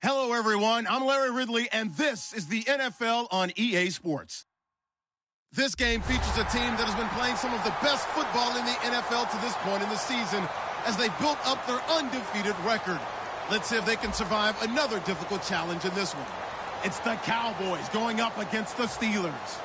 Hello, everyone. I'm Larry Ridley, and this is the NFL on EA Sports. This game features a team that has been playing some of the best football in the NFL to this point in the season as they built up their undefeated record. Let's see if they can survive another difficult challenge in this one. It's the Cowboys going up against the Steelers.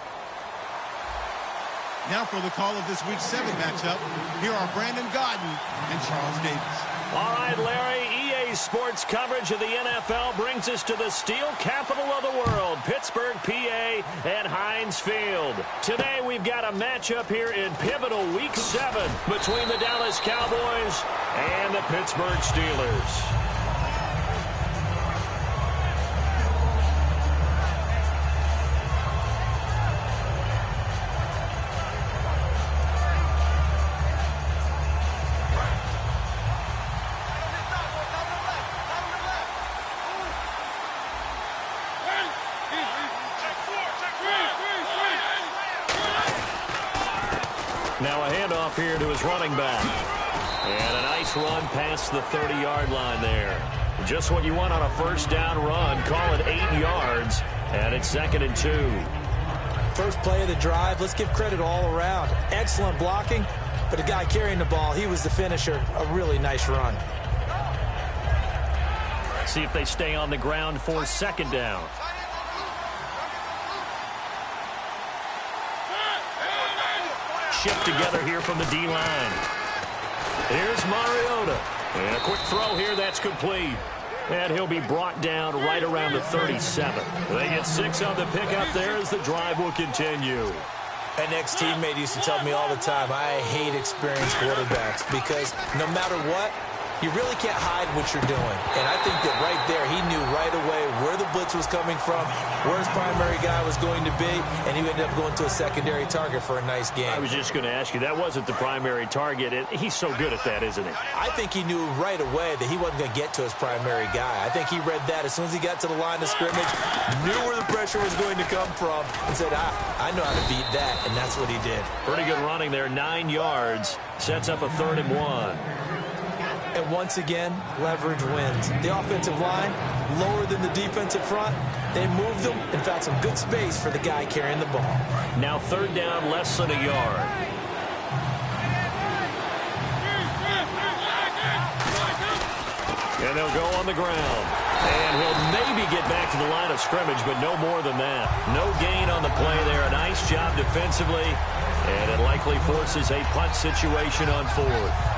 Now for the call of this Week 7 matchup, here are Brandon Godden and Charles Davis. All right, Larry, EA Sports coverage of the NFL brings us to the steel capital of the world, Pittsburgh, PA, at Heinz Field. Today, we've got a matchup here in pivotal Week 7 between the Dallas Cowboys and the Pittsburgh Steelers. Now a handoff here to his running back. And a nice run past the 30-yard line there. Just what you want on a first down run. Call it 8 yards. And it's 2nd and 2. First play of the drive. Let's give credit all around. Excellent blocking. But the guy carrying the ball, he was the finisher. A really nice run. See if they stay on the ground for 2nd down. Shift together here from the D-line. Here's Mariota. And a quick throw here, that's complete. And he'll be brought down right around the 37. They get 6 on the pickup there as the drive will continue. An ex-teammate used to tell me all the time, I hate experienced quarterbacks because no matter what, you really can't hide what you're doing. And I think that right there, he knew right away where the blitz was coming from, where his primary guy was going to be, and he ended up going to a secondary target for a nice game. I was just going to ask you, that wasn't the primary target. He's so good at that, isn't he? I think he knew right away that he wasn't going to get to his primary guy. I think he read that as soon as he got to the line of scrimmage, knew where the pressure was going to come from, and said, I know how to beat that, and that's what he did. Pretty good running there, 9 yards. Sets up a 3rd and 1. And once again, leverage wins. The offensive line, lower than the defensive front. They moved them and found some good space for the guy carrying the ball. Now 3rd down, less than a yard. And they'll go on the ground. And he'll maybe get back to the line of scrimmage, but no more than that. No gain on the play there. A nice job defensively. And it likely forces a punt situation on 4th.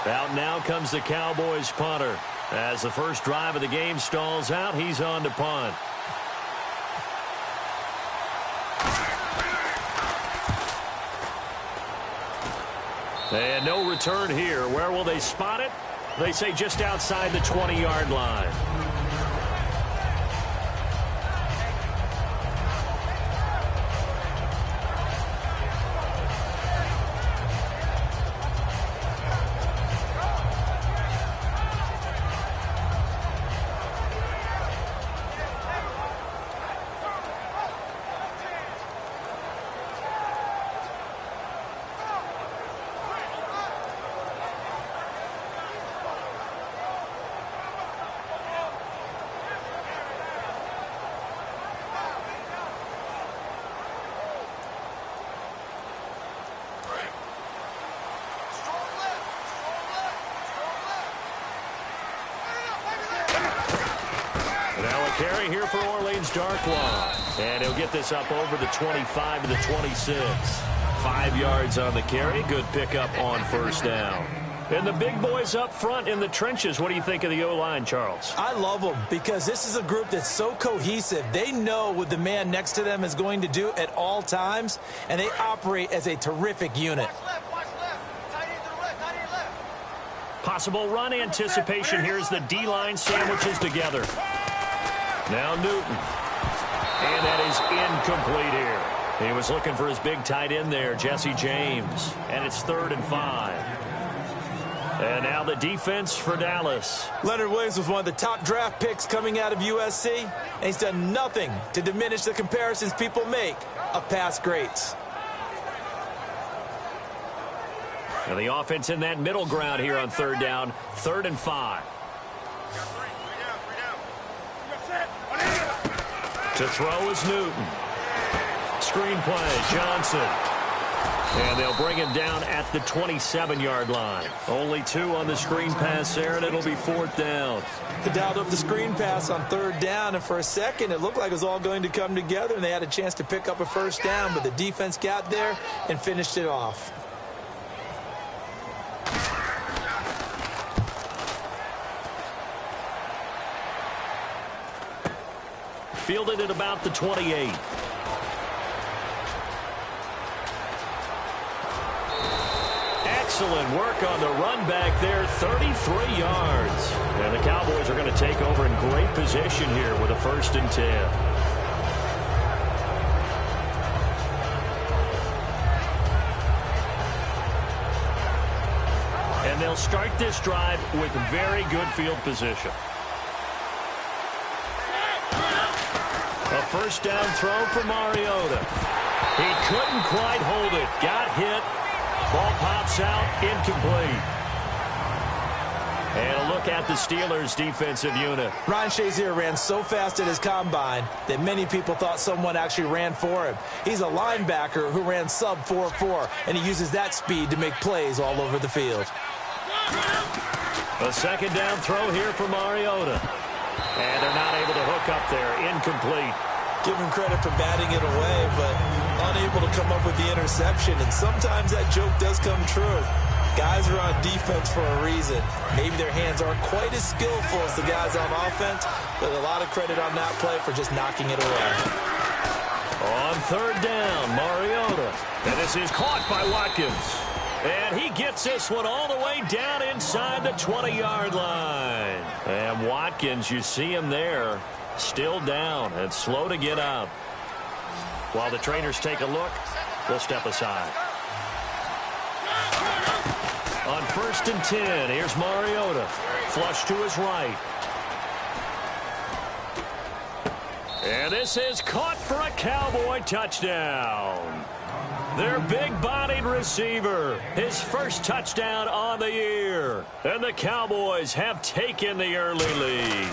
Out now comes the Cowboys punter. As the first drive of the game stalls out, he's on to punt. And no return here. Where will they spot it? They say just outside the 20-yard line. Carry here for Orleans Darkwa. And he'll get this up over the 25 to the 26. 5 yards on the carry. Good pickup on 1st down. And the big boys up front in the trenches. What do you think of the O-line, Charles? I love them because this is a group that's so cohesive. They know what the man next to them is going to do at all times, and they operate as a terrific unit. Possible run anticipation. Here's the D-line sandwiches together. Now Newton. And that is incomplete here. He was looking for his big tight end there, Jesse James. And it's 3rd and 5. And now the defense for Dallas. Leonard Williams was one of the top draft picks coming out of USC, and he's done nothing to diminish the comparisons people make of past greats. And the offense in that middle ground here on third down, 3rd and 5. To throw is Newton. Screen play, Johnson. And they'll bring him down at the 27-yard line. Only 2 on the screen pass there, and it'll be 4th down. They dialed up the screen pass on 3rd down, and for a second it looked like it was all going to come together, and they had a chance to pick up a 1st down, but the defense got there and finished it off. Fielded at about the 28. Excellent work on the run back there, 33 yards. And the Cowboys are going to take over in great position here with a 1st and 10. And they'll start this drive with very good field position. A 1st down throw for Mariota. He couldn't quite hold it. Got hit. Ball pops out, incomplete. And a look at the Steelers' defensive unit. Ryan Shazier ran so fast at his combine that many people thought someone actually ran for him. He's a linebacker who ran sub 4.4, and he uses that speed to make plays all over the field. A 2nd down throw here for Mariota. And they're not able to hook up there. Incomplete. Give him credit for batting it away, but unable to come up with the interception. And sometimes that joke does come true. Guys are on defense for a reason. Maybe their hands aren't quite as skillful as the guys on offense, but a lot of credit on that play for just knocking it away. On 3rd down, Mariota. And this is caught by Watkins. And he gets this one all the way down inside the 20-yard line. And Watkins, you see him there, still down and slow to get up. While the trainers take a look, we'll step aside. On 1st and 10, here's Mariota. Flush to his right. And this is caught for a Cowboy touchdown. Their big-bodied receiver, his 1st touchdown on the year. And the Cowboys have taken the early lead.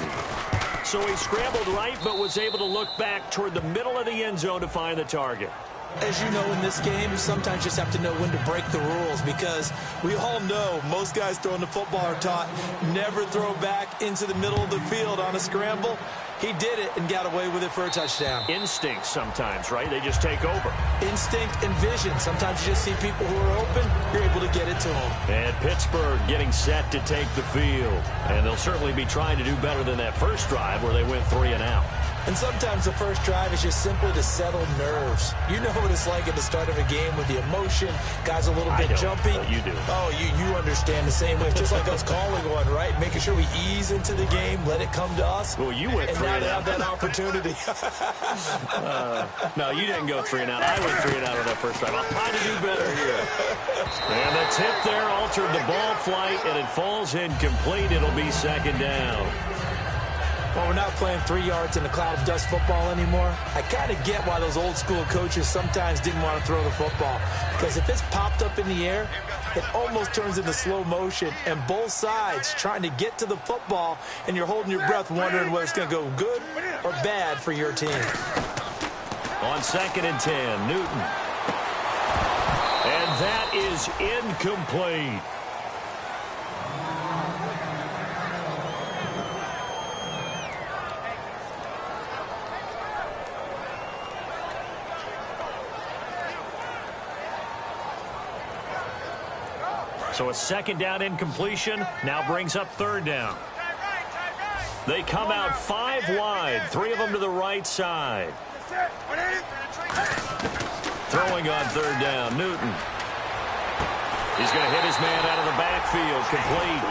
So he scrambled right, but was able to look back toward the middle of the end zone to find the target. As you know, in this game, you sometimes just have to know when to break the rules, because we all know most guys throwing the football are taught never throw back into the middle of the field on a scramble. He did it and got away with it for a touchdown. Instinct sometimes, right? They just take over. Instinct and vision. Sometimes you just see people who are open, you're able to get it to them. And Pittsburgh getting set to take the field. And they'll certainly be trying to do better than that first drive where they went 3 and out. And sometimes the first drive is just simply to settle nerves. You know what it's like at the start of a game with the emotion. Guys a little bit jumpy. You do. Oh, you understand the same way. It's just like us calling one, right? Making sure we ease into the game, let it come to us. Well, you went 3 and out. Now they have that opportunity. No, you didn't go 3 and out. I went 3 and out on that first drive. I'll try to do better here. And the tip there altered the ball flight, and it falls incomplete. It'll be 2nd down. Well, we're not playing 3 yards in a cloud of dust football anymore. I kind of get why those old school coaches sometimes didn't want to throw the football. Because if it's popped up in the air, it almost turns into slow motion. And both sides trying to get to the football, and you're holding your breath wondering whether it's going to go good or bad for your team. On 2nd and 10, Newton. And that is incomplete. So a 2nd down incompletion now brings up 3rd down. They come out 5 wide, 3 of them to the right side. Throwing on 3rd down, Newton. He's going to hit his man out of the backfield, complete.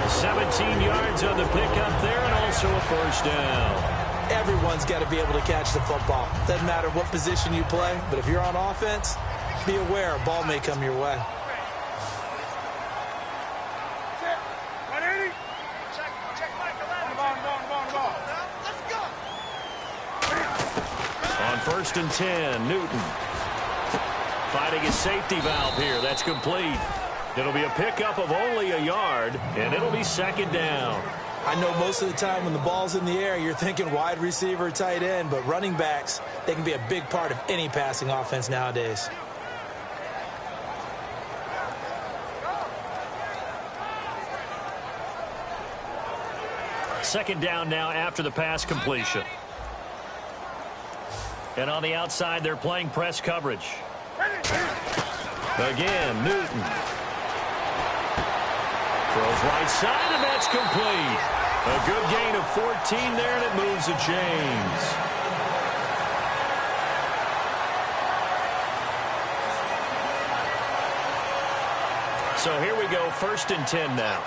17 yards on the pickup there, and also a 1st down. Everyone's got to be able to catch the football. Doesn't matter what position you play, but if you're on offense, be aware a ball may come your way. On 1st and 10, Newton. Fighting his safety valve here. That's complete. It'll be a pickup of only a yard, and it'll be 2nd down. I know most of the time when the ball's in the air, you're thinking wide receiver, tight end, but running backs, they can be a big part of any passing offense nowadays. Second down now after the pass completion. And on the outside, they're playing press coverage. Again, Newton. Throws right side, and that's complete. A good gain of 14 there, and it moves the chains. So here we go, 1st and 10 now.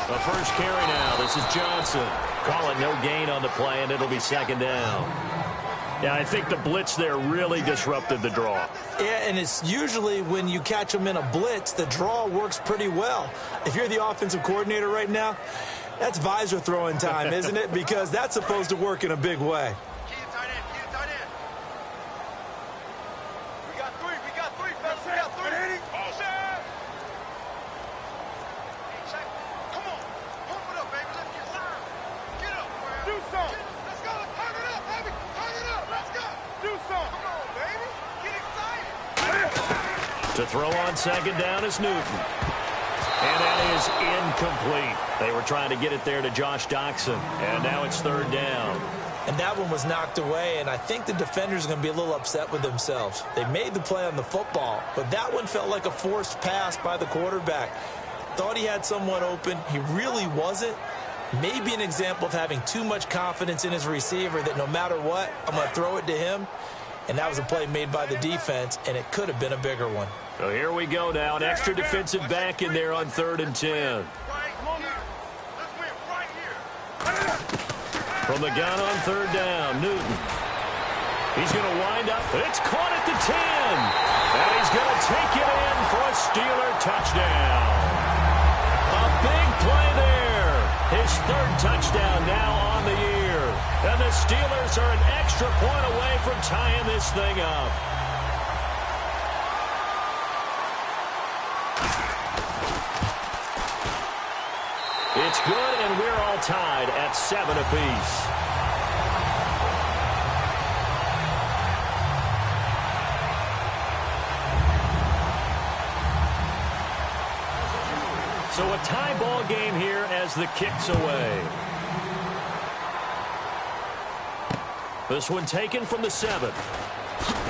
The first carry now. This is Johnson. Call it no gain on the play, and it'll be 2nd down. Yeah, I think the blitz there really disrupted the draw. Yeah, and it's usually when you catch them in a blitz, the draw works pretty well. If you're the offensive coordinator right now, that's visor throwing time, isn't it? Because that's supposed to work in a big way. To throw on 2nd down is Newton. And that is incomplete. They were trying to get it there to Josh Doxson. And now it's 3rd down. And that one was knocked away, and I think the defenders are going to be a little upset with themselves. They made the play on the football, but that one felt like a forced pass by the quarterback. Thought he had someone open. He really wasn't. Maybe an example of having too much confidence in his receiver that no matter what, I'm going to throw it to him. And that was a play made by the defense, and it could have been a bigger one. So here we go now. An extra defensive back in there on 3rd and 10. From the gun on 3rd down, Newton. He's going to wind up. It's caught at the 10. And he's going to take it in for a Steeler touchdown. A big play there. His 3rd touchdown now on the year. And the Steelers are an extra point away from tying this thing up. It's good, and we're all tied at 7 apiece. So a tie ball game here as the kick's away. This one taken from the 7.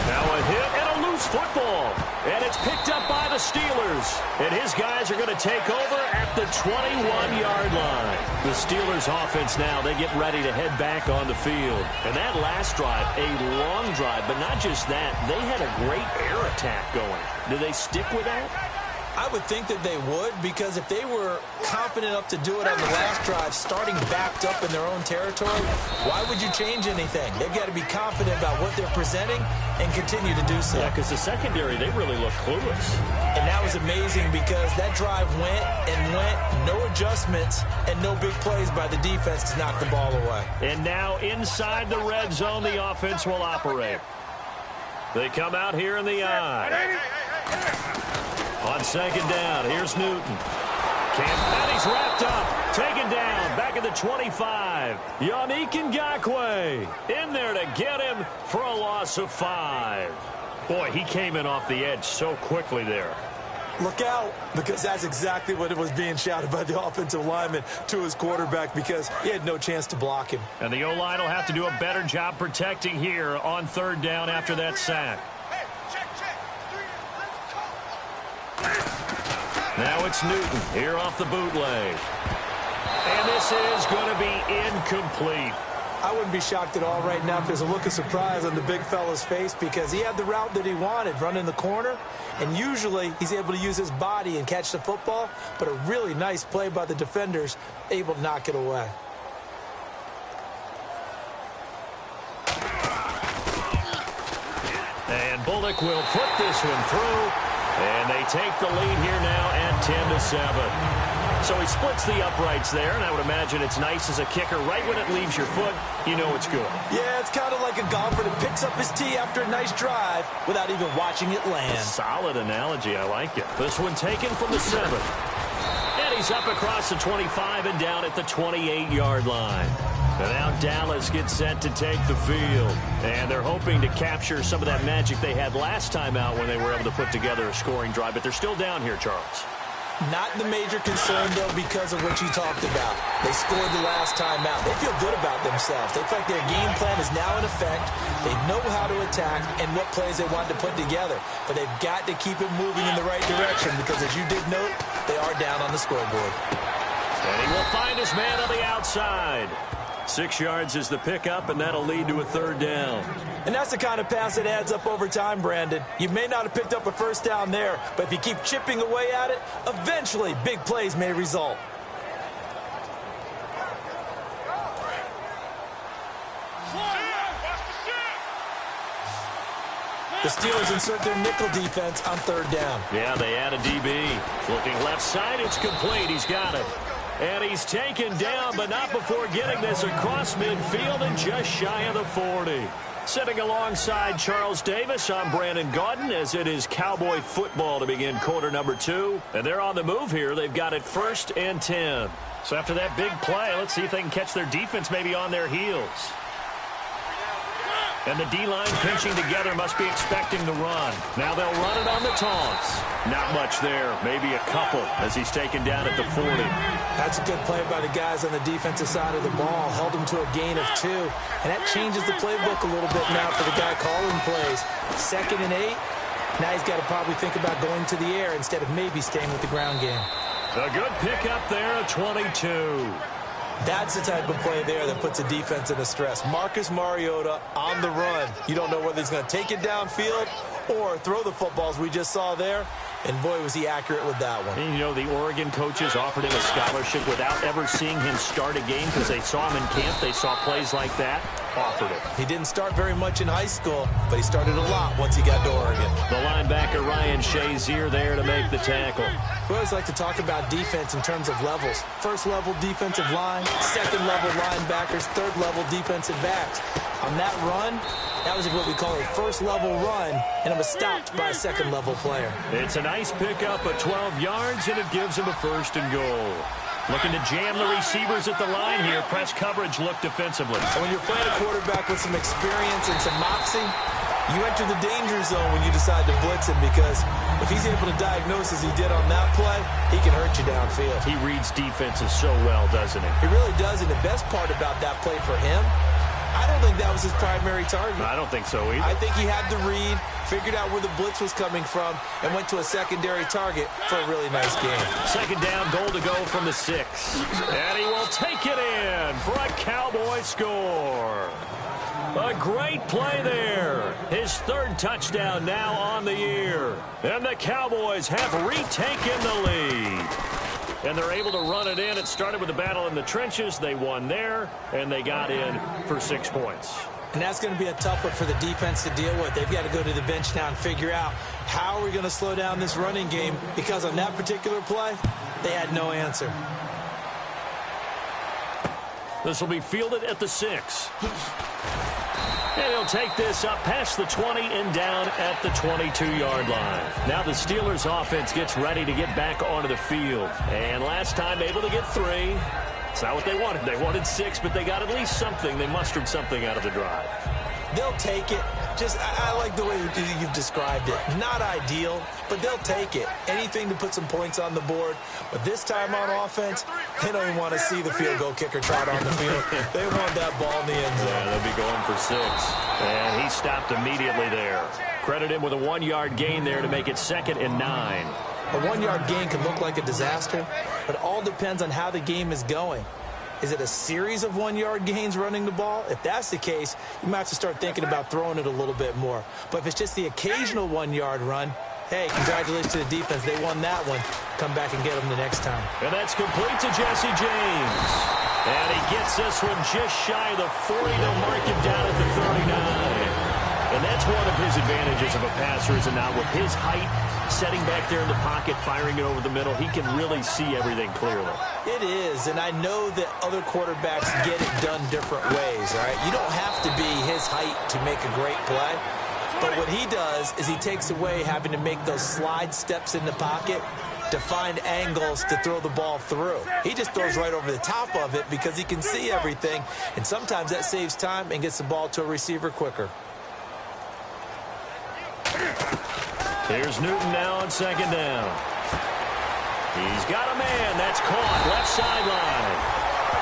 Now a hit and a loose football. And it's picked up by the Steelers. And his guys are going to take over at the 21-yard line. The Steelers offense now, they get ready to head back on the field. And that last drive, a long drive, but not just that, they had a great air attack going. Do they stick with that? I would think that they would, because if they were confident enough to do it on the last drive, starting backed up in their own territory, why would you change anything? They've got to be confident about what they're presenting and continue to do so. Yeah, because the secondary, they really look clueless. And that was amazing because that drive went and went, no adjustments, and no big plays by the defense to knock the ball away. And now inside the red zone, the offense will operate. They come out here in the eye. On 2nd down, here's Newton. And he's wrapped up. Taken down. Back at the 25. Yannick Ngakoue in there to get him for a loss of 5. Boy, he came in off the edge so quickly there. Look out, because that's exactly what it was being shouted by the offensive lineman to his quarterback, because he had no chance to block him. And the O-line will have to do a better job protecting here on 3rd down after that sack. Now it's Newton here off the bootleg. And this is going to be incomplete. I wouldn't be shocked at all right now if there's a look of surprise on the big fella's face, because he had the route that he wanted, running the corner, and usually he's able to use his body and catch the football, but a really nice play by the defenders, able to knock it away. And Bullock will put this one through. And they take the lead here now at 10-7. So he splits the uprights there, and I would imagine it's nice as a kicker. Right when it leaves your foot, you know it's good. Yeah, it's kind of like a golfer that picks up his tee after a nice drive without even watching it land. Solid analogy. I like it. This one taken from the 7. And he's up across the 25 and down at the 28-yard line. And now Dallas gets set to take the field. And they're hoping to capture some of that magic they had last time out when they were able to put together a scoring drive. But they're still down here, Charles. Not the major concern, though, because of what you talked about. They scored the last time out. They feel good about themselves. They feel like their game plan is now in effect. They know how to attack and what plays they want to put together. But they've got to keep it moving in the right direction because, as you did note, they are down on the scoreboard. And he will find his man on the outside. 6 yards is the pickup, and that'll lead to a 3rd down. And that's the kind of pass that adds up over time, Brandon. You may not have picked up a first down there, but if you keep chipping away at it, eventually big plays may result. The Steelers insert their nickel defense on 3rd down. Yeah, they add a DB. Looking left side, it's complete. He's got it. And he's taken down, but not before getting this across midfield and just shy of the 40. Sitting alongside Charles Davis, I'm Brandon Gaudin, as it is Cowboy football to begin quarter number 2. And they're on the move here. They've got it 1st and 10. So after that big play, let's see if they can catch their defense maybe on their heels. And the D-line pinching together, must be expecting the run. Now they'll run it on the taunts. Not much there, maybe a couple as he's taken down at the 40. That's a good play by the guys on the defensive side of the ball. Held him to a gain of 2. And that changes the playbook a little bit now for the guy calling plays. 2nd and 8. Now he's got to probably think about going to the air instead of maybe staying with the ground game. A good pickup there at 22. That's the type of play there that puts a defense in a stress. Marcus Mariota on the run. You don't know whether he's going to take it downfield or throw the footballs we just saw there. And, boy, was he accurate with that one. And, you know, the Oregon coaches offered him a scholarship without ever seeing him start a game because they saw him in camp. They saw plays like that. Offered it. He didn't start very much in high school, but he started a lot once he got to Oregon. The linebacker Ryan Shazier there to make the tackle. We always like to talk about defense in terms of levels. 1st level defensive line, 2nd level linebackers, 3rd level defensive backs. On that run, that was what we call a 1st level run, and it was stopped by a 2nd level player. It's a nice pickup of 12 yards, and it gives him a 1st and goal. Looking to jam the receivers at the line here. Press coverage look defensively. And when you're playing a quarterback with some experience and some moxie, you enter the danger zone when you decide to blitz him, because if he's able to diagnose as he did on that play, he can hurt you downfield. He reads defenses so well, doesn't he? He really does, and the best part about that play for him, I don't think that was his primary target. I don't think so either. I think he had the read, figured out where the blitz was coming from, and went to a secondary target for a really nice game. 2nd down, goal to go from the 6. And he will take it in for a Cowboy score. A great play there. His 3rd touchdown now on the year. And the Cowboys have retaken the lead. And they're able to run it in. It started with a battle in the trenches. They won there, and they got in for 6 points. And that's going to be a tough one for the defense to deal with. They've got to go to the bench now and figure out how are we going to slow down this running game, because on that particular play, they had no answer. This will be fielded at the 6. And he'll take this up past the 20 and down at the 22-yard line. Now the Steelers offense gets ready to get back onto the field. And last time able to get 3. It's not what they wanted. They wanted 6, but they got at least something. They mustered something out of the drive. They'll take it. I like the way you've described it. Not ideal, but they'll take it. Anything to put some points on the board. But this time on offense, they don't even want to see the field goal kicker trot on the field. They want that ball in the end zone. Yeah, they'll be going for 6. And he stopped immediately there. Credit him with a 1-yard gain there to make it 2nd and 9. A 1-yard gain can look like a disaster, but it all depends on how the game is going. Is it a series of 1-yard gains running the ball? If that's the case, you might have to start thinking about throwing it a little bit more. But if it's just the occasional 1-yard run, hey, congratulations to the defense. They won that one. Come back and get them the next time. And that's complete to Jesse James. And he gets this one just shy of the 40. They'll mark him down at the 39. And that That's one of his advantages of a passer, is it not? With his height, setting back there in the pocket, firing it over the middle, he can really see everything clearly. It is, and I know that other quarterbacks get it done different ways, all right? You don't have to be his height to make a great play, but what he does is he takes away having to make those slide steps in the pocket to find angles to throw the ball through. He just throws right over the top of it because he can see everything, and sometimes that saves time and gets the ball to a receiver quicker. Here's Newton now on second down. He's got a man. That's caught left sideline.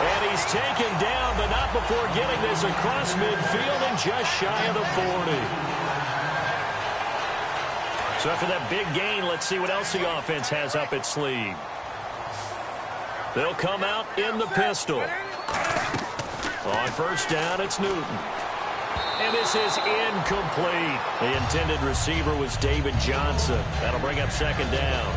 And he's taken down, but not before getting this across midfield and just shy of the 40. So after that big gain, let's see what else the offense has up its sleeve. They'll come out in the pistol. On first down, it's Newton. And this is incomplete. The intended receiver was David Johnson. That'll bring up second down.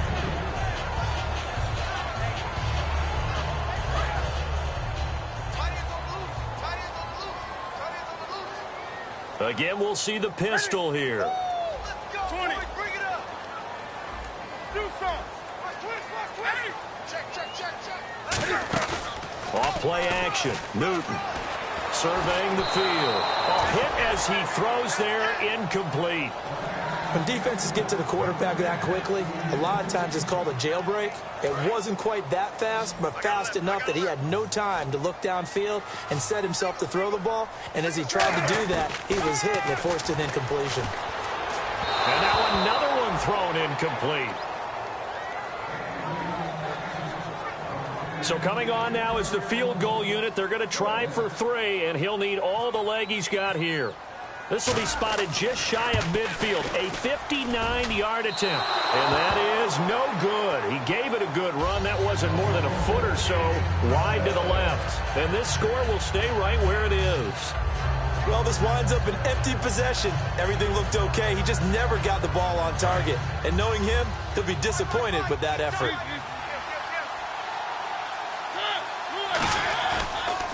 Again, we'll see the pistol here. 20. Off play action. Newton surveying the field. A hit as he throws there, incomplete. When defenses get to the quarterback that quickly, a lot of times it's called a jailbreak. It wasn't quite that fast, but fast enough that he had no time to look downfield and set himself to throw the ball. And as he tried to do that, he was hit and it forced an incompletion. And now another one thrown incomplete. So coming on now is the field goal unit. They're going to try for 3, and he'll need all the leg he's got here. This will be spotted just shy of midfield, a 59-yard attempt. And that is no good. He gave it a good run. That wasn't more than a foot or so wide to the left. And this score will stay right where it is. Well, this winds up an empty possession. Everything looked okay. He just never got the ball on target. And knowing him, he'll be disappointed with that effort.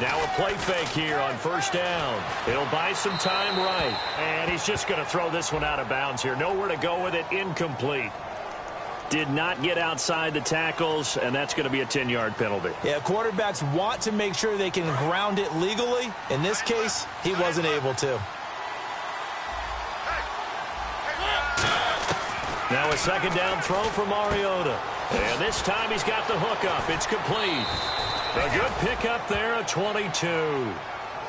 Now a play fake here on first down. He'll buy some time right. And he's just going to throw this one out of bounds here. Nowhere to go with it. Incomplete. Did not get outside the tackles, and that's going to be a 10-yard penalty. Yeah, quarterbacks want to make sure they can ground it legally. In this case, he wasn't able to. Now a second down throw for Mariota. And this time he's got the hook up. It's complete. A good pickup there at 22.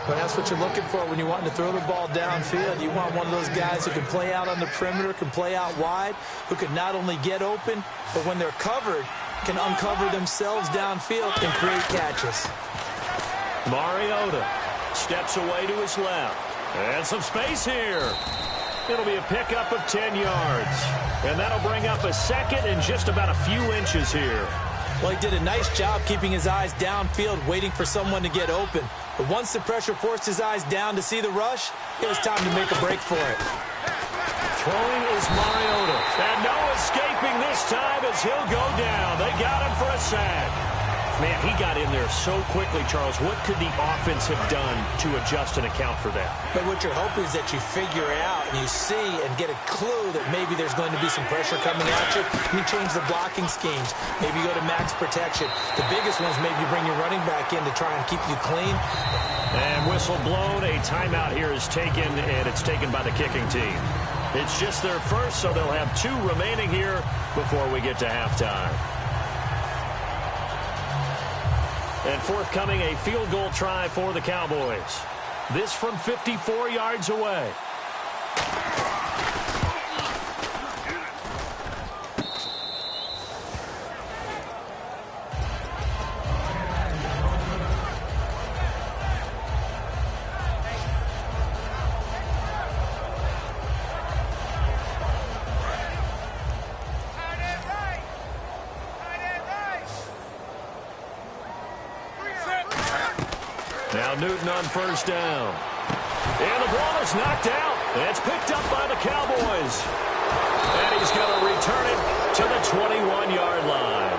But that's what you're looking for when you want to throw the ball downfield. You want one of those guys who can play out on the perimeter, can play out wide, who can not only get open, but when they're covered, can uncover themselves downfield and create catches. Mariota steps away to his left. And some space here. It'll be a pickup of 10 yards. And that'll bring up a second and just about a few inches here. Well, he did a nice job keeping his eyes downfield, waiting for someone to get open. But once the pressure forced his eyes down to see the rush, it was time to make a break for it. Throwing is Mariota. And no escaping this time as he'll go down. They got him for a sack. Man, he got in there so quickly, Charles. What could the offense have done to adjust and account for that? But what you're hoping is that you figure it out and you see and get a clue that maybe there's going to be some pressure coming at you. You change the blocking schemes. Maybe go to max protection. The biggest ones, maybe bring your running back in to try and keep you clean. And whistle blown. A timeout here is taken, and it's taken by the kicking team. It's just their first, so they'll have 2 remaining here before we get to halftime. And forthcoming, a field goal try for the Cowboys. This from 54 yards away. Now Newton on first down. And the ball is knocked out. It's picked up by the Cowboys. And he's going to return it to the 21-yard line.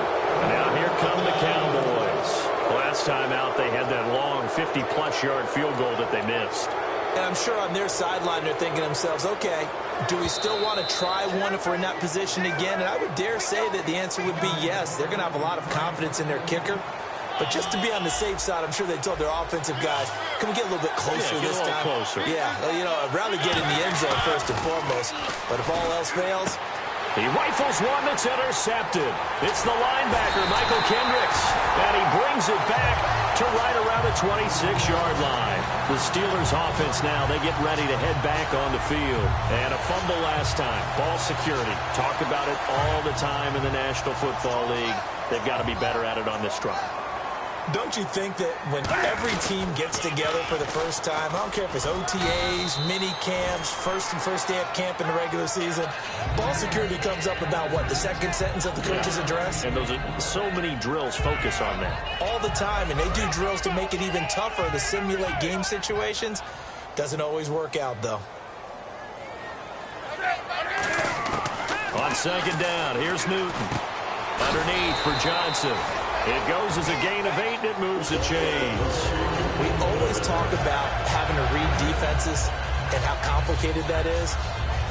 Now here come the Cowboys. Last time out, they had that long 50-plus yard field goal that they missed. And I'm sure on their sideline they're thinking to themselves, okay, do we still want to try one if we're in that position again? And I would dare say that the answer would be yes. They're going to have a lot of confidence in their kicker. But just to be on the safe side, I'm sure they told their offensive guys, can we get a little bit closer this time? Closer. Yeah, you know, I'd rather get in the end zone first and foremost. But if all else fails, he rifles one that's intercepted. It's the linebacker, Michael Kendricks. And he brings it back to right around the 26-yard line. The Steelers offense now, they get ready to head back on the field. And a fumble last time. Ball security. Talk about it all the time in the National Football League. They've got to be better at it on this drive. Don't you think that when every team gets together for the first time, I don't care if it's OTAs, mini camps, first day of camp in the regular season, ball security comes up about, what, the second sentence of the coach's address? And those are so many drills focus on that. All the time, and they do drills to make it even tougher to simulate game situations. Doesn't always work out, though. On second down, here's Newton. Underneath for Johnson. It goes as a gain of 8, and it moves the chains. We always talk about having to read defenses and how complicated that is.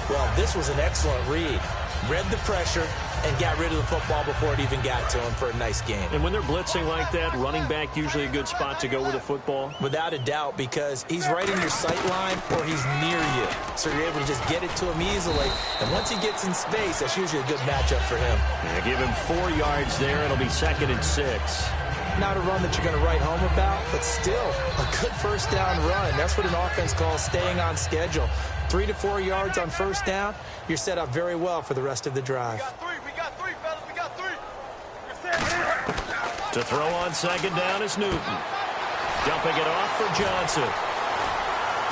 Well, this was an excellent read. Read the pressure and got rid of the football before it even got to him for a nice game. And when they're blitzing like that, running back usually a good spot to go with the football? Without a doubt, because he's right in your sight line or he's near you. So you're able to just get it to him easily. And once he gets in space, that's usually a good matchup for him. Yeah, give him 4 yards there. It'll be 2nd and 6. Not a run that you're going to write home about, but still a good first down run. That's what an offense calls staying on schedule. 3 to 4 yards on first down, you're set up very well for the rest of the drive. We got three, fellas. We got three. To throw on second down is Newton. Dumping it off for Johnson.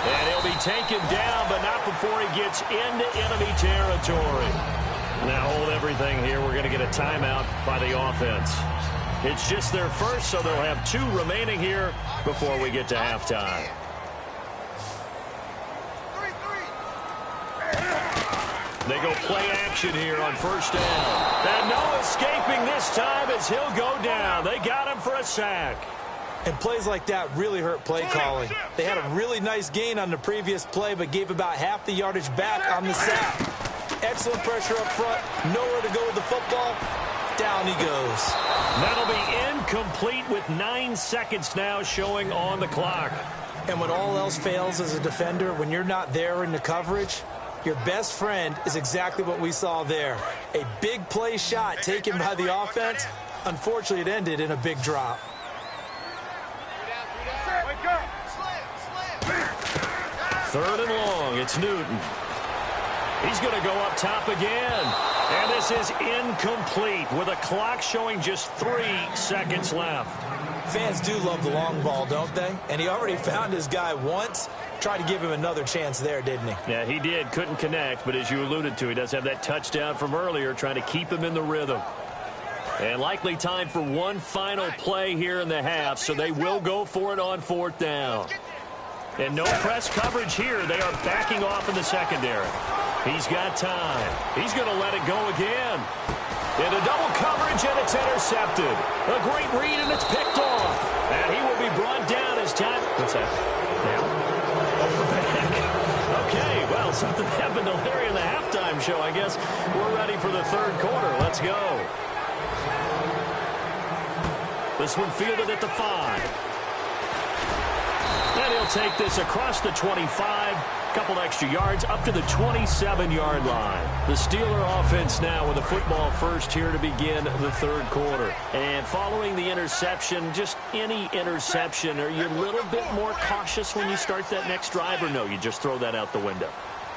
And he'll be taken down, but not before he gets into enemy territory. Now hold everything here. We're going to get a timeout by the offense. It's just their first, so they'll have 2 remaining here before we get to halftime. They go play action here on first down. And no escaping this time as he'll go down. They got him for a sack. And plays like that really hurt play calling. They had a really nice gain on the previous play, but gave about half the yardage back on the sack. Excellent pressure up front. Nowhere to go with the football. Down he goes. That'll be incomplete with 9 seconds now showing on the clock. And when all else fails as a defender, when you're not there in the coverage, your best friend is exactly what we saw there. A big play shot taken by the offense. Unfortunately, it ended in a big drop. Third and long. It's Newton. He's going to go up top again. And this is incomplete with a clock showing just 3 seconds left. Fans do love the long ball, don't they? And he already found his guy once. Tried to give him another chance there, didn't he? Yeah, he did. Couldn't connect, but as you alluded to, he does have that touchdown from earlier, trying to keep him in the rhythm. And likely time for one final play here in the half, so they will go for it on 4th down. And no press coverage here. They are backing off in the secondary. He's got time. He's going to let it go again. Into double coverage, and it's intercepted. A great read, and it's picked off. And he will be brought down as time. What's that? Now? Okay, well, something happened to Larry in the halftime show. I guess we're ready for the 3rd quarter. Let's go. This one fielded at the 5. And he'll take this across the 25. Couple extra yards up to the 27-yard line. The Steeler offense now with a football first here to begin the 3rd quarter. And following the interception, just any interception, are you a little bit more cautious when you start that next drive, or no, you just throw that out the window?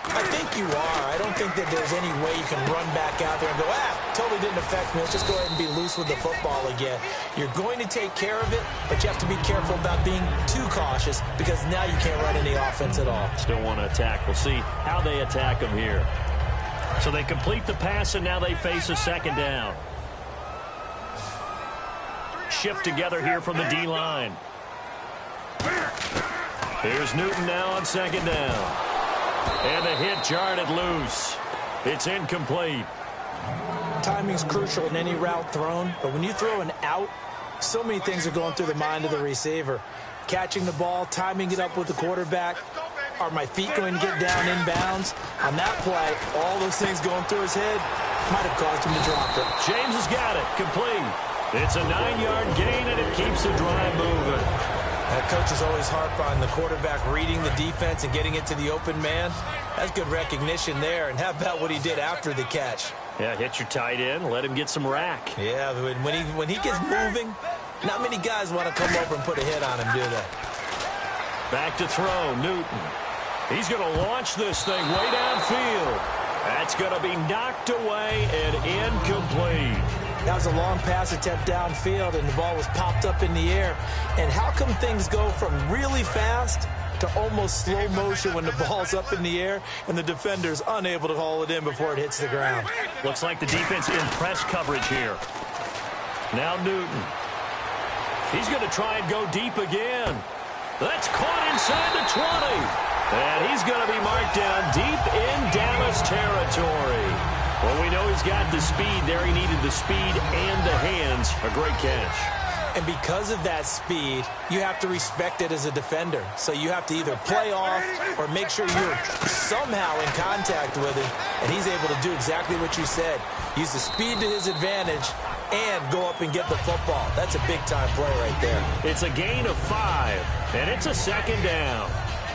I think you are. I don't think that there's any way you can run back out there and go, totally didn't affect me. Let's just go ahead and be loose with the football again. You're going to take care of it, but you have to be careful about being too cautious because now you can't run any offense at all. Still want to attack. We'll see how they attack them here. So they complete the pass, and now they face a 2nd down. Shift together here from the D-line. Here's Newton now on 2nd down. And the hit jarred it loose. It's incomplete. Timing's crucial in any route thrown, but when you throw an out, so many things are going through the mind of the receiver. Catching the ball, timing it up with the quarterback. Are my feet going to get down in bounds? On that play, all those things going through his head might have caused him to drop it. James has got it. Complete. It's a 9-yard gain, and it keeps the drive moving. That coach is always harp on the quarterback reading the defense and getting it to the open man. That's good recognition there. And how about what he did after the catch? Yeah, hit your tight end. Let him get some rack. Yeah, when he gets moving, not many guys want to come over and put a hit on him, do they? Back to throw, Newton. He's going to launch this thing way downfield. That's going to be knocked away and incomplete. That was a long pass attempt downfield, and the ball was popped up in the air. And how come things go from really fast to almost slow motion when the ball's up in the air and the defender's unable to haul it in before it hits the ground? Looks like the defense in press coverage here. Now Newton. He's going to try and go deep again. That's caught inside the 20. And he's going to be marked down deep in Dallas territory. Well, we know he's got the speed there. He needed the speed and the hands. A great catch. And because of that speed, you have to respect it as a defender. So you have to either play off or make sure you're somehow in contact with him. And he's able to do exactly what you said. Use the speed to his advantage and go up and get the football. That's a big-time play right there. It's a gain of 5, and it's a second down.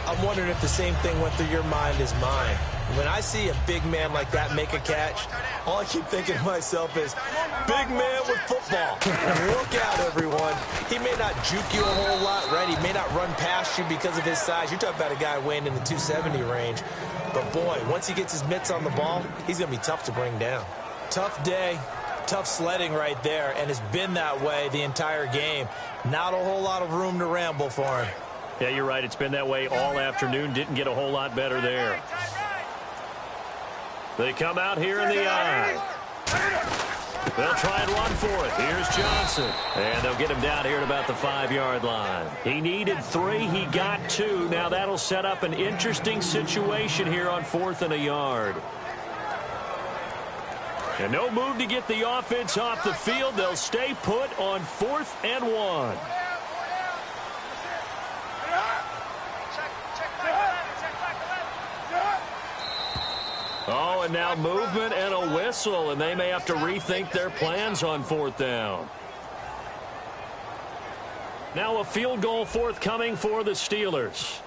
I'm wondering if the same thing went through your mind as mine. When I see a big man like that make a catch, all I keep thinking to myself is, big man with football. Look out, everyone. He may not juke you a whole lot, right? He may not run past you because of his size. You're talking about a guy weighing in the 270 range. But, boy, once he gets his mitts on the ball, he's going to be tough to bring down. Tough day, tough sledding right there, and it's been that way the entire game. Not a whole lot of room to ramble for him. Yeah, you're right. It's been that way all afternoon. Didn't get a whole lot better there. They come out here in the eye. They'll try and run for it. Here's Johnson. And they'll get him down here at about the 5-yard line. He needed 3. He got 2. Now that'll set up an interesting situation here on 4th and a yard. And no move to get the offense off the field. They'll stay put on 4th and 1. Oh, and now movement and a whistle, and they may have to rethink their plans on 4th down. Now a field goal forthcoming for the Steelers.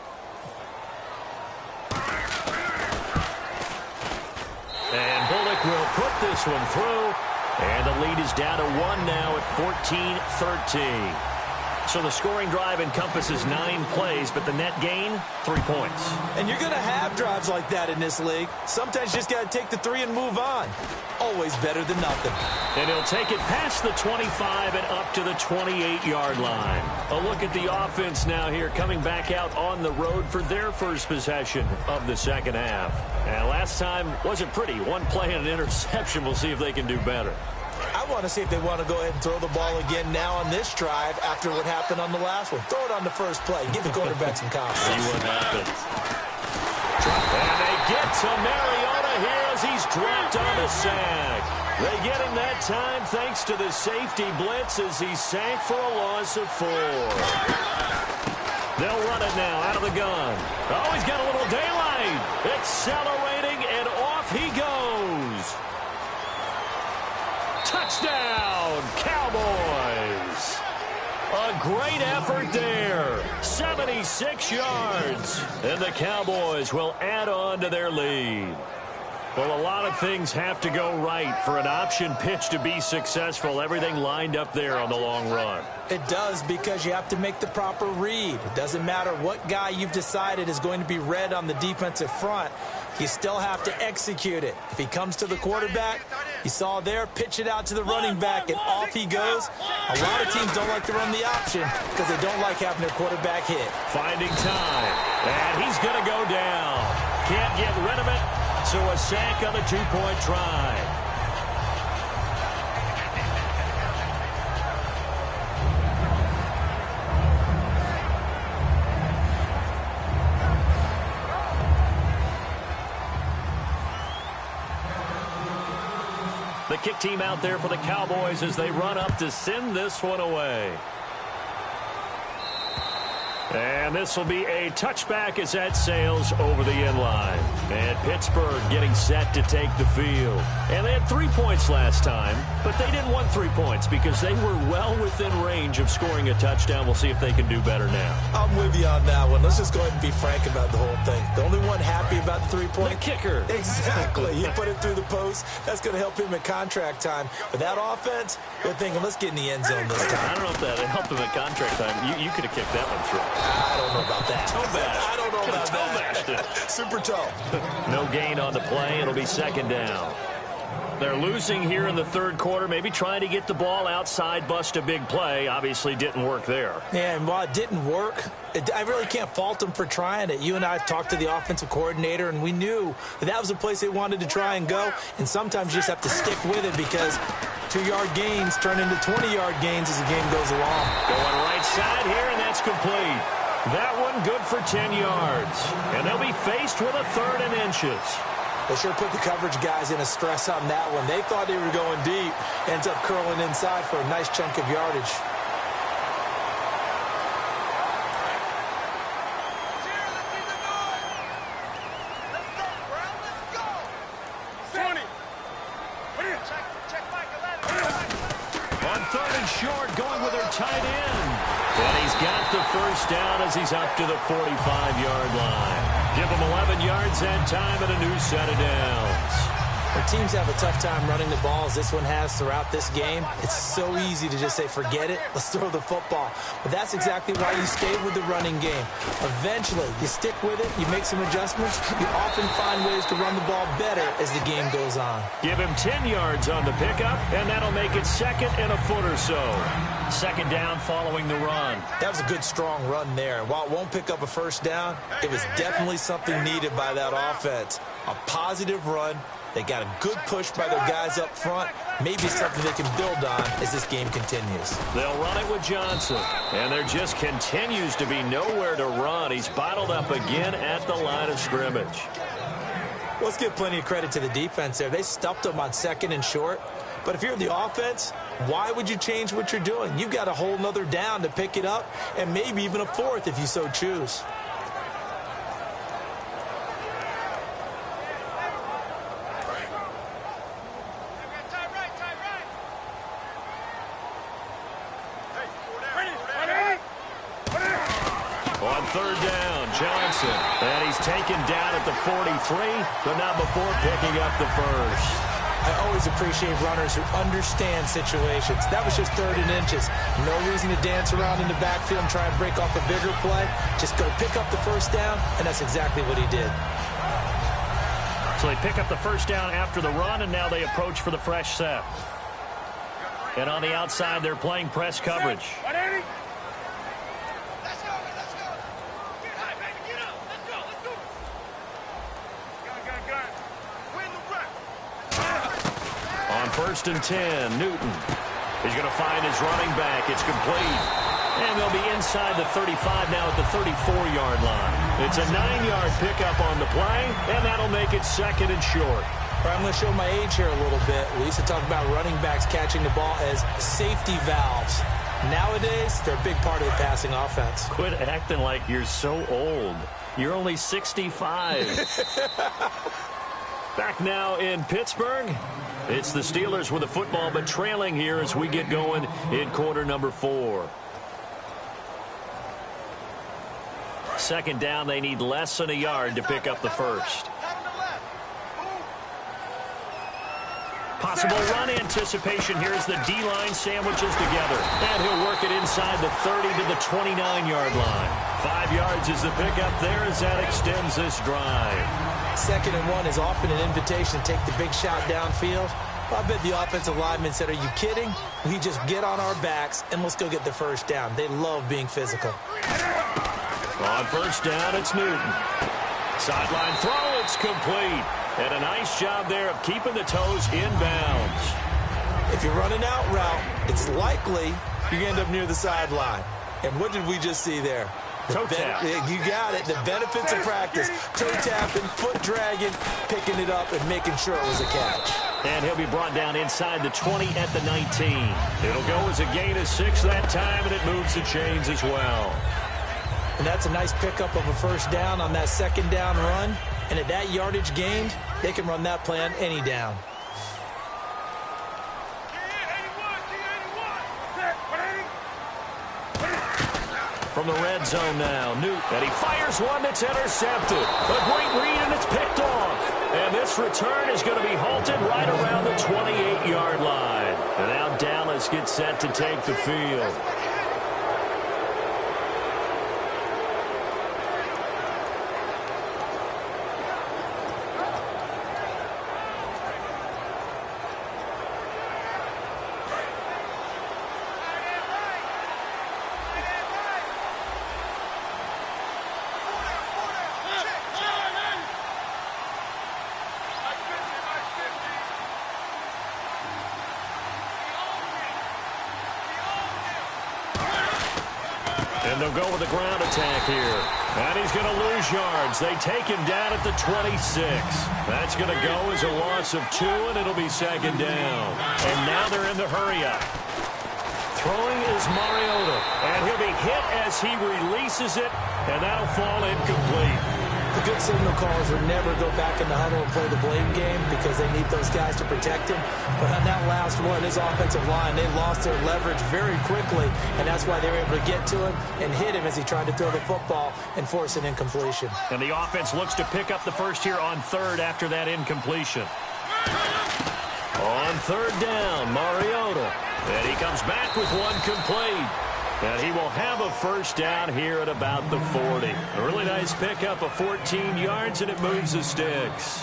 And Bullock will put this one through, and the lead is down to 1 now at 14-13. So the scoring drive encompasses 9 plays, but the net gain, 3 points. And you're going to have drives like that in this league. Sometimes you just got to take the 3 and move on. Always better than nothing. And he'll take it past the 25 and up to the 28-yard line. A look at the offense now here, coming back out on the road for their first possession of the second half. And last time wasn't pretty. 1 play and an interception. We'll see if they can do better. I want to see if they want to go ahead and throw the ball again now on this drive after what happened on the last one. Throw it on the first play. Give the quarterback some confidence. See what happens. And they get to Mariota here as he's dropped on the sack. They get him that time thanks to the safety blitz as he sank for a loss of 4. They'll run it now out of the gun. Oh, he's got a little daylight. Accelerating, and off he goes. Touchdown, Cowboys. A great effort there. 76 yards. And the Cowboys will add on to their lead. Well, a lot of things have to go right for an option pitch to be successful. Everything lined up there on the long run. It does, because you have to make the proper read. It doesn't matter what guy you've decided is going to be read on the defensive front. You still have to execute it. If he comes to the quarterback, you saw there, pitch it out to the running back, and off he goes. A lot of teams don't like to run the option because they don't like having their quarterback hit. Finding time, and he's going to go down. Can't get rid of it, so a sack on the 2-point try. The kick team out there for the Cowboys as they run up to send this one away. And this will be a touchback as that sails over the inline. And Pittsburgh getting set to take the field. And they had 3 points last time, but they didn't want 3 points because they were well within range of scoring a touchdown. We'll see if they can do better now. I'm with you on that one. Let's just go ahead and be frank about the whole thing. The only one happy about the 3-point. The kicker. Exactly. You put it through the post. That's going to help him at contract time. But that offense, they're thinking, let's get in the end zone this time. I don't know if that helped him at contract time. You could have kicked that one through. I don't know about that. Toe bash. I don't know about toe that. Super toe. No gain on the play. It'll be second down. They're losing here in the third quarter, maybe trying to get the ball outside, bust a big play. Obviously didn't work there. Yeah, and while it didn't work, I really can't fault them for trying it. You and I talked to the offensive coordinator, and we knew that was a place they wanted to try and go. And sometimes you just have to stick with it because 2-yard gains turn into 20-yard gains as the game goes along. Going right side here, and that's complete. That one good for 10 yards. And they'll be faced with a 3rd and inches. They sure put the coverage guys in a stress on that one. They thought they were going deep. Ends up curling inside for a nice chunk of yardage. On 3rd and short, going with their tight end. And he's got the first down as he's up to the 45-yard line. Give him 11 yards that time and a new set of downs. When teams have a tough time running the ball as this one has throughout this game, it's so easy to just say, forget it, let's throw the football. But that's exactly why you stay with the running game. Eventually, you stick with it, you make some adjustments, you often find ways to run the ball better as the game goes on. Give him 10 yards on the pickup, and that'll make it second and a foot or so. Second down following the run. That was a good, strong run there. While it won't pick up a first down, it was definitely something needed by that offense. A positive run. They got a good push by their guys up front. Maybe something they can build on as this game continues. They'll run it with Johnson. And there just continues to be nowhere to run. He's bottled up again at the line of scrimmage. Let's give plenty of credit to the defense there. They stuffed them on 2nd and short. But if you're the offense, why would you change what you're doing? You've got a whole nother down to pick it up, and maybe even a 4th if you so choose. On 3rd down, Johnson. And he's taken down at the 43, but not before picking up the first. I always appreciate runners who understand situations. That was just 3rd and inches. No reason to dance around in the backfield and try and break off a bigger play. Just go pick up the first down, and that's exactly what he did. So they pick up the first down after the run, and now they approach for the fresh set. And on the outside, they're playing press coverage. On 1st and 10, Newton. He's going to find his running back. It's complete. And they'll be inside the 35 now at the 34-yard line. It's a 9-yard pickup on the play, and that'll make it 2nd and short. All right, I'm going to show my age here a little bit. We used to talk about running backs catching the ball as safety valves. Nowadays, they're a big part of the passing offense. Quit acting like you're so old. You're only 65. Back now in Pittsburgh. It's the Steelers with the football, but trailing here as we get going in quarter number 4. Second down, they need less than a yard to pick up the first. Possible run anticipation here as the D-line sandwiches together. And he'll work it inside the 30 to the 29-yard line. 5 yards is the pickup there as that extends this drive. 2nd and 1 is often an invitation to take the big shot downfield. I bet the offensive lineman said, are you kidding? We just get on our backs and let's go get the first down. They love being physical. On 1st down, it's Newton. Sideline throw, it's complete. And a nice job there of keeping the toes in bounds. If you're running out route, it's likely you end up near the sideline. And what did we just see there? Toe tap. You got it. The benefits of practice. Toe tapping, foot dragging, picking it up, and making sure it was a catch. And he'll be brought down inside the 20 at the 19. It'll go as a gain of 6 that time, and it moves the chains as well. And that's a nice pickup of a first down on that second down run. And at that yardage gained, they can run that play on any down. From the red zone now, Newt, and he fires one that's intercepted. A great read, and it's picked off. And this return is going to be halted right around the 28-yard line. And now Dallas gets set to take the field. And they'll go with the ground attack here. And he's going to lose yards. They take him down at the 26. That's going to go as a loss of 2, and it'll be second down. And now they're in the hurry-up. Throwing is Mariota. And he'll be hit as he releases it, and that'll fall incomplete. The good signal callers would never go back in the huddle and play the blame game because they need those guys to protect him. But on that last one, his offensive line, they lost their leverage very quickly, and that's why they were able to get to him and hit him as he tried to throw the football and force an incompletion. And the offense looks to pick up the first here on third after that incompletion. On third down, Mariota. And he comes back with one complete. And he will have a first down here at about the 40. A really nice pickup of 14 yards, and it moves the sticks.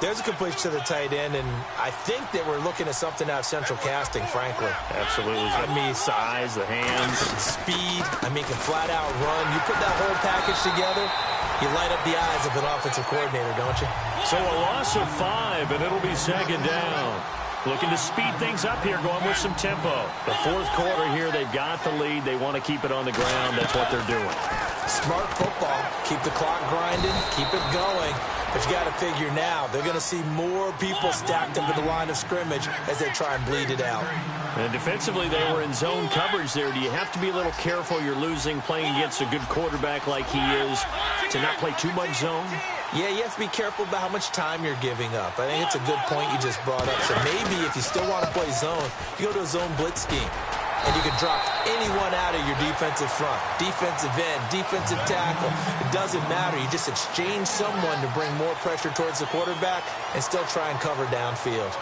There's a completion to the tight end, and I think that we're looking at something out of central casting, frankly. Absolutely. I mean, size, the hands. Speed. I mean, can flat out run. You put that whole package together, you light up the eyes of an offensive coordinator, don't you? So a loss of 5, and it'll be second down. Looking to speed things up here, going with some tempo. The fourth quarter here, they've got the lead. They want to keep it on the ground. That's what they're doing. Smart football. Keep the clock grinding. Keep it going. But you got to figure now, they're going to see more people stacked up at the line of scrimmage as they try and bleed it out. And defensively, they were in zone coverage there. Do you have to be a little careful? You're losing, playing against a good quarterback like he is, to not play too much zone? Yeah, you have to be careful about how much time you're giving up. I think it's a good point you just brought up. So maybe if you still want to play zone, you go to a zone blitz scheme. And you can drop anyone out of your defensive front. Defensive end, defensive tackle. It doesn't matter. You just exchange someone to bring more pressure towards the quarterback and still try and cover downfield.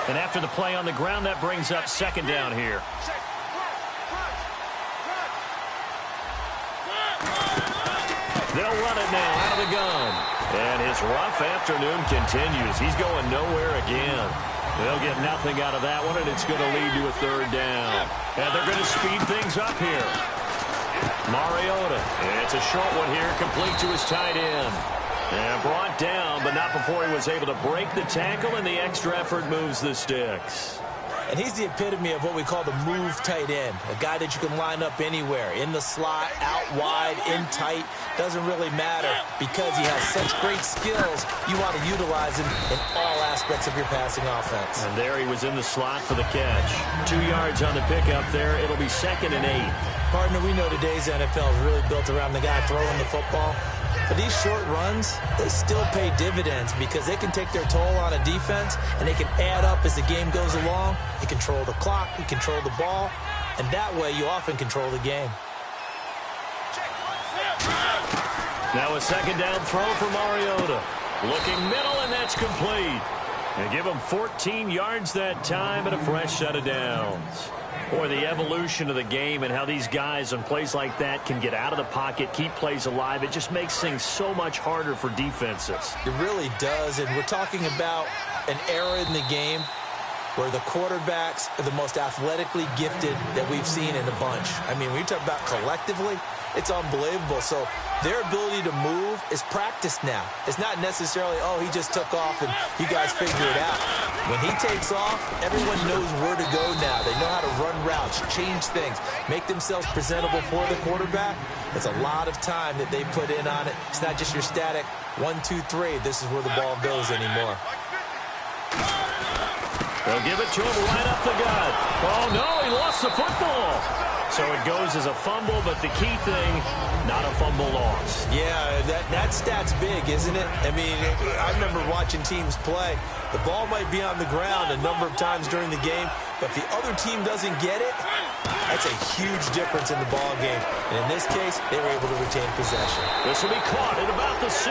And after the play on the ground, that brings up second down here. They'll run it now out of the gun. And his rough afternoon continues. He's going nowhere again. They'll get nothing out of that one, and it's going to lead to a third down. And they're going to speed things up here. Mariota. And it's a short one here, complete to his tight end. And brought down, but not before he was able to break the tackle, and the extra effort moves the sticks. And he's the epitome of what we call the move tight end, a guy that you can line up anywhere, in the slot, out wide, in tight, doesn't really matter because he has such great skills. You want to utilize him in all aspects of your passing offense. And there he was in the slot for the catch. 2 yards on the pickup there. It'll be 2nd and 8. Partner, we know today's NFL is really built around the guy throwing the football. But these short runs, they still pay dividends because they can take their toll on a defense and they can add up as the game goes along. You control the clock, you control the ball, and that way you often control the game. Now a second down throw for Mariota. Looking middle, and that's complete. And give him 14 yards that time and a fresh set of downs. Boy, the evolution of the game and how these guys on plays like that can get out of the pocket, keep plays alive, it just makes things so much harder for defenses. It really does, and we're talking about an era in the game where the quarterbacks are the most athletically gifted that we've seen in a bunch. I mean, when you talk about collectively, it's unbelievable. So their ability to move is practiced now. It's not necessarily, oh, he just took off and you guys figure it out. When he takes off, everyone knows where to go now. They know how to run routes, change things, make themselves presentable for the quarterback. It's a lot of time that they put in on it. It's not just your static 1, 2, 3. This is where the ball goes anymore. They'll give it to him right up the gut. Oh, no, he lost the football. So it goes as a fumble, but the key thing, not a fumble loss. Yeah, that stat's big, isn't it? I mean, I remember watching teams play. The ball might be on the ground a number of times during the game, but if the other team doesn't get it, that's a huge difference in the ball game. And in this case, they were able to retain possession. This will be caught at about the 6.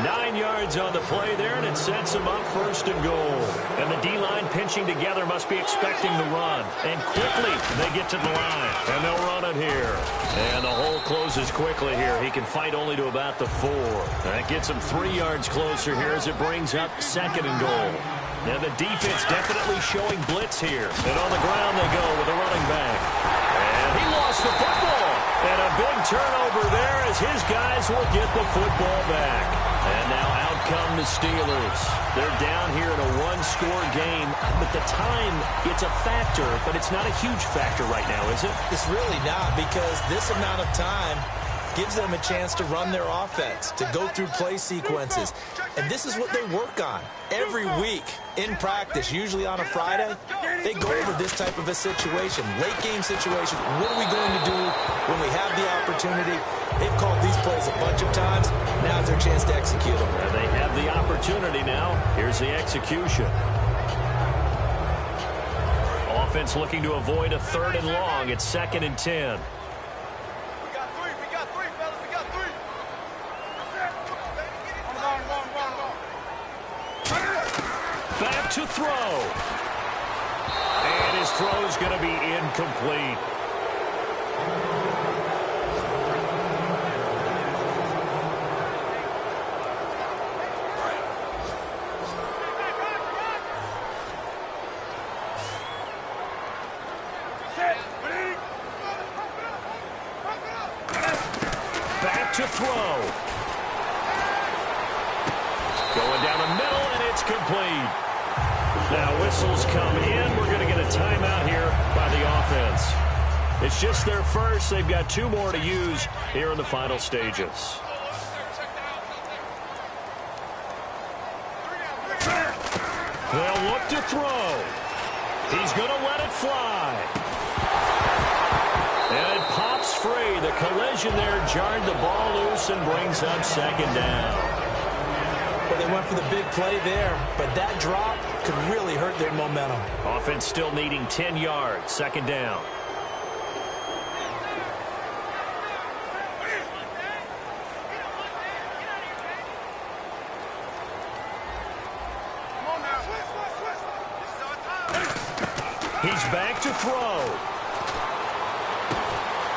9 yards on the play there, and it sets them up 1st and goal. And the D-line pinching together must be expecting the run. And quickly, they get to the line. And they'll run it here. And the hole closes quickly here. He can fight only to about the 4. That gets him 3 yards closer here as it brings up 2nd and goal. And the defense definitely showing blitz here. And on the ground they go with the running back. And he lost the football. And a big turnover there as his guys will get the football back. And now out come the Steelers. They're down here in a 1-score game. But the time, it's a factor, but it's not a huge factor right now, is it? It's really not, because this amount of time gives them a chance to run their offense, to go through play sequences. And this is what they work on every week in practice, usually on a Friday. They go over this type of a situation, late game situation. What are we going to do when we have the opportunity? They've called these plays a bunch of times. Now's their chance to execute them. And they have the opportunity now. Here's the execution. Offense looking to avoid a 3rd and long. It's 2nd and 10. Back to throw. And his throw is going to be incomplete. Back to throw. Going down the middle, and it's complete. Now whistles come in. We're going to get a timeout here by the offense. It's just their first. They've got 2 more to use here in the final stages. They'll look to throw. He's going to let it fly. And it pops free. The collision there jarred the ball loose and brings up 2nd down. Well, they went for the big play there, but that drop could really hurt their momentum. Offense still needing 10 yards. 2nd down. He's back to throw.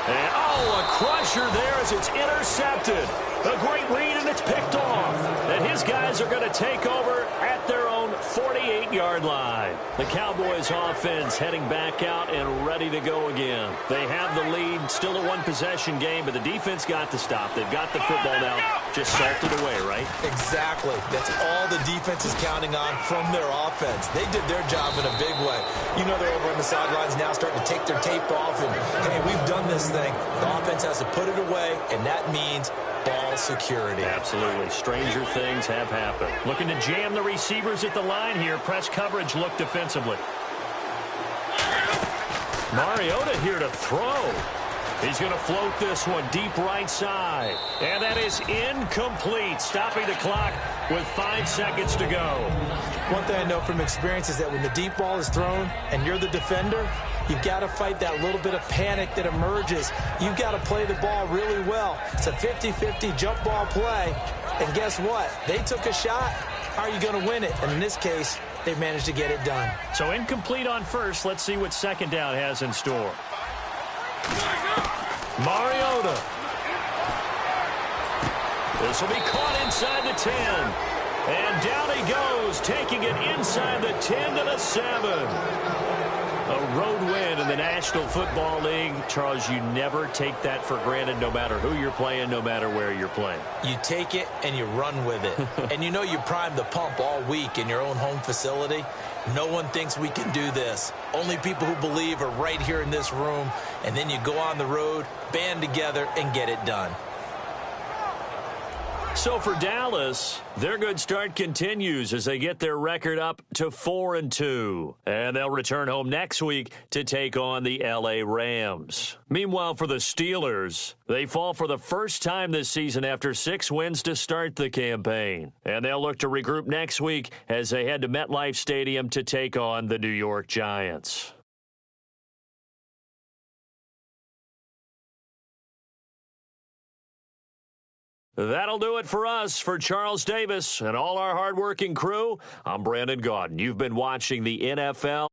And, oh, a crusher there as it's intercepted. A great read, and it's picked off. And his guys are going to take over at their own 48-yard line. The Cowboys offense heading back out and ready to go again. They have the lead, still a 1-possession game, but the defense got to stop. They've got the football now, just salted away, right? Exactly. That's all the defense is counting on from their offense. They did their job in a big way. You know they're over on the sidelines now starting to take their tape off and, hey, we've done this thing. The offense has to put it away, and that means ball security. Absolutely. Stranger things have happened. Looking to jam the receivers at the line here. Press coverage look defensively. Mariota here to throw. He's going to float this one deep right side. And that is incomplete, stopping the clock with 5 seconds to go. One thing I know from experience is that when the deep ball is thrown and you're the defender, you've got to fight that little bit of panic that emerges. You've got to play the ball really well. It's a 50-50 jump ball play. And guess what? They took a shot. How are you going to win it? And in this case, they've managed to get it done. So incomplete on first. Let's see what 2nd down has in store. Mariota. This will be caught inside the 10. And down he goes, taking it inside the 10 to the 7. A road win in the National Football League, Charles, you never take that for granted no matter who you're playing, no matter where you're playing. You take it and you run with it. And you know you primed the pump all week in your own home facility. No one thinks we can do this. Only people who believe are right here in this room. And then you go on the road, band together, and get it done. So for Dallas, their good start continues as they get their record up to 4-2. And they'll return home next week to take on the L.A. Rams. Meanwhile, for the Steelers, they fall for the first time this season after 6 wins to start the campaign. And they'll look to regroup next week as they head to MetLife Stadium to take on the New York Giants. That'll do it for us. For Charles Davis and all our hardworking crew, I'm Brandon Gaudin. You've been watching the NFL.